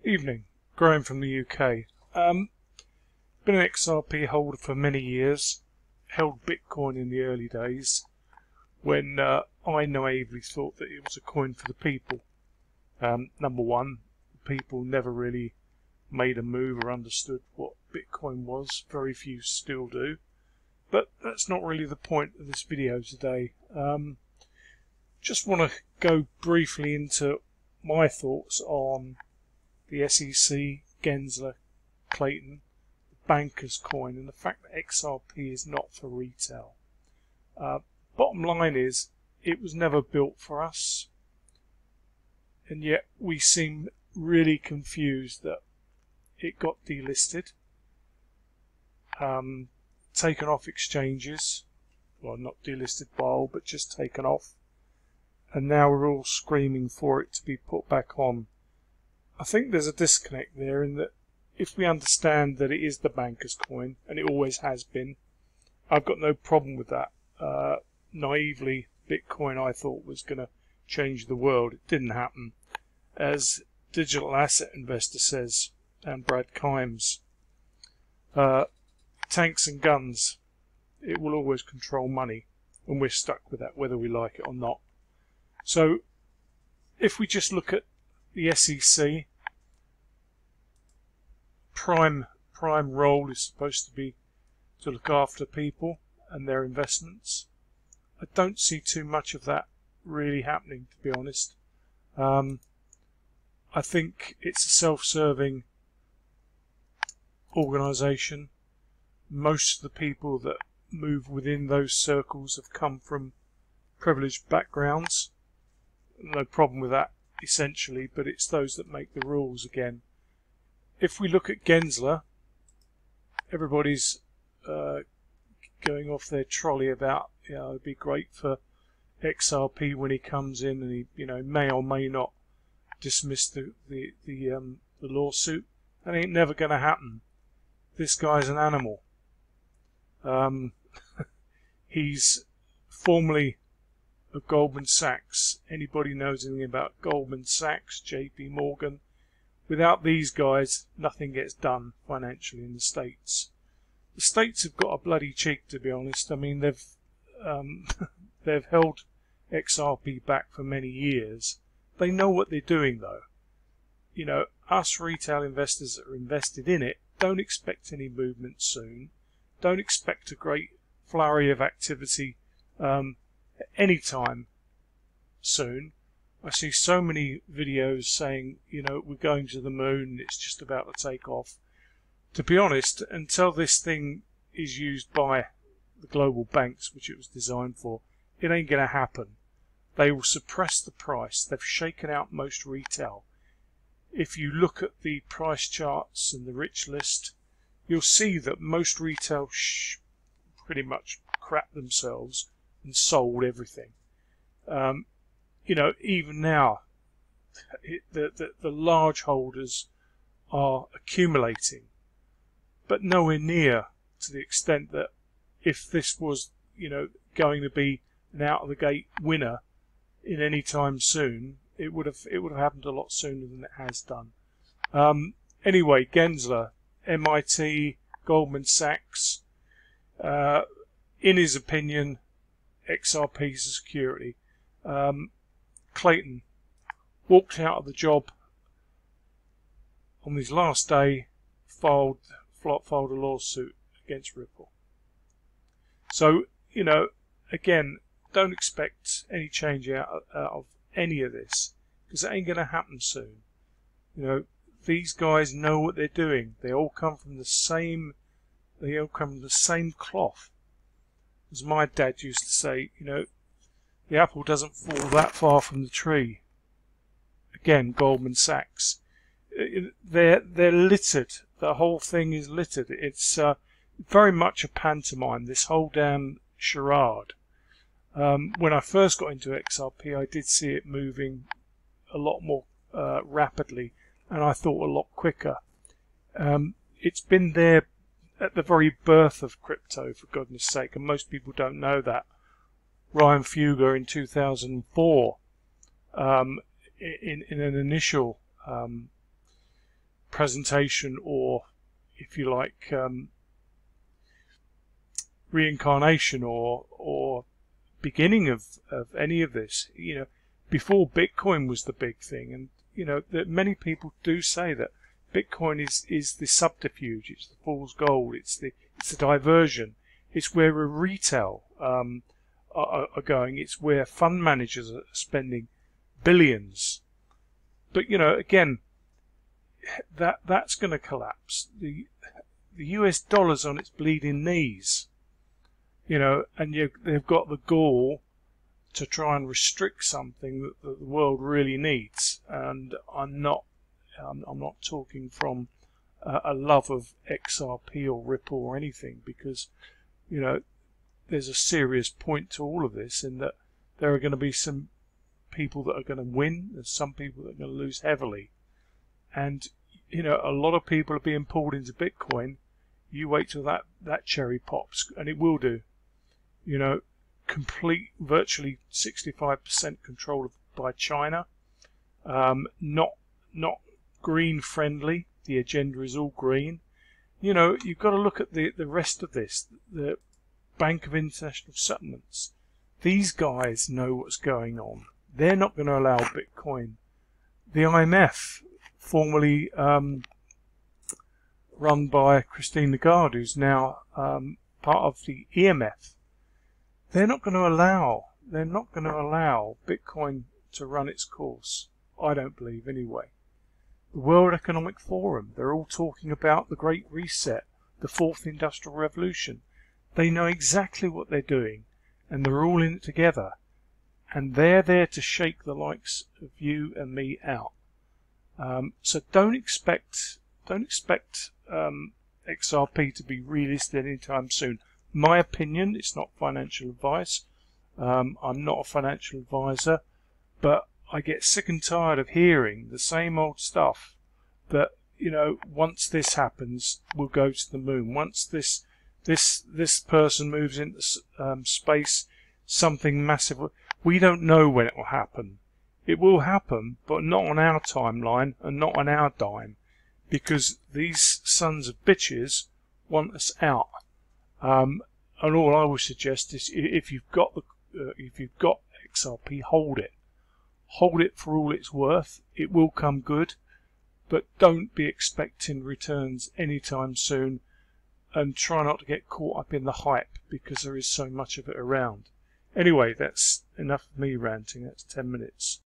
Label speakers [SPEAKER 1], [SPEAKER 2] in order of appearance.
[SPEAKER 1] Evening. Graham from the UK. Been an XRP holder for many years. Held Bitcoin in the early days when I naively thought that it was a coin for the people. Number one, people never really made a move or understood what Bitcoin was. Very few still do. But that's not really the point of this video today. Just want to go briefly into my thoughts on the SEC, Gensler, Clayton, the banker's coin, and the fact that XRP is not for retail. Bottom line is, it was never built for us, and yet we seem really confused that it got delisted, taken off exchanges, well, not delisted by all, but just taken off, and now we're all screaming for it to be put back on. I think there's a disconnect there in that if we understand that it is the banker's coin, and it always has been, I've got no problem with that. Naively, Bitcoin I thought was going to change the world. It didn't happen. As digital asset investor says, and Brad Kimes, tanks and guns, it will always control money, and we're stuck with that whether we like it or not. So if we just look at the SEC, prime role is supposed to be to look after people and their investments. I don't see too much of that really happening, to be honest. I think it's a self-serving organisation. Most of the people that move within those circles have come from privileged backgrounds. No problem with that, essentially, but it's those that make the rules again. If we look at Gensler, everybody's going off their trolley about, it'd be great for XRP when he comes in, and he, may or may not dismiss the lawsuit. That ain't never going to happen. This guy's an animal. He's formerly of Goldman Sachs. Anybody knows anything about Goldman Sachs, JP Morgan? Without these guys, nothing gets done financially in the States. The States have got a bloody cheek, to be honest. I mean, they've held XRP back for many years. They know what they're doing, though. Us retail investors that are invested in it don't expect any movement soon. Don't expect a great flurry of activity any time soon. I see so many videos saying, we're going to the moon, it's just about to take off. To be honest, until this thing is used by the global banks, which it was designed for, it ain't going to happen. They will suppress the price. They've shaken out most retail. If you look at the price charts and the rich list, you'll see that most retail pretty much crap themselves and sold everything. Even now, the large holders are accumulating, but nowhere near to the extent that if this was, going to be an out-of-the-gate winner in any time soon, it would have happened a lot sooner than it has done. Anyway, Gensler, MIT, Goldman Sachs, in his opinion, XRP is a security. Clayton walked out of the job on his last day, filed a lawsuit against Ripple. So, again, don't expect any change out of any of this, because it ain't going to happen soon. These guys know what they're doing. They all come from the same cloth. As my dad used to say, the apple doesn't fall that far from the tree. Again, Goldman Sachs. They're littered. The whole thing is littered. It's very much a pantomime, this whole damn charade. When I first got into XRP, I did see it moving a lot more rapidly, and I thought a lot quicker. It's been there at the very birth of crypto, for goodness sake, and most people don't know that. Ryan Fugger in 2004, in an initial presentation, or if you like, reincarnation or beginning of any of this. You know, before Bitcoin was the big thing, and you know that many people do say that Bitcoin is the subterfuge, it's the fool's gold, it's the diversion, it's where the retail are going, it's where fund managers are spending billions. But you know, again, that's going to collapse. The US dollar's on its bleeding knees, you know, and they've got the gall to try and restrict something that the world really needs. And I'm not talking from a love of XRP or Ripple or anything, because you know there's a serious point to all of this, in that there are going to be some people that are going to win, there's some people that are going to lose heavily, and you know a lot of people are being pulled into Bitcoin. You wait till that cherry pops, and it will do. You know, virtually 65% controlled by China. Not green friendly. The agenda is all green. You know, you've got to look at the rest of this. The Bank of International Settlements. These guys know what's going on. They're not going to allow Bitcoin. The IMF, formerly run by Christine Lagarde, who's now part of the EMF, they're not going to allow Bitcoin to run its course. I don't believe, anyway. The World Economic Forum, they're all talking about the Great Reset, the Fourth Industrial Revolution. They know exactly what they're doing, and they're all in it together. And they're there to shake the likes of you and me out. So don't expect XRP to be relisted anytime soon. My opinion, it's not financial advice. I'm not a financial advisor, but I get sick and tired of hearing the same old stuff, that you know, once this happens, we'll go to the moon. Once this person moves into space, something massive. We don't know when it will happen. It will happen, but not on our timeline and not on our dime, because these sons of bitches want us out. And all I would suggest is, if you've got XRP, hold it. Hold it for all it's worth. It will come good, but don't be expecting returns anytime soon, and try not to get caught up in the hype, because there is so much of it around. Anyway, that's enough of me ranting. That's 10 minutes.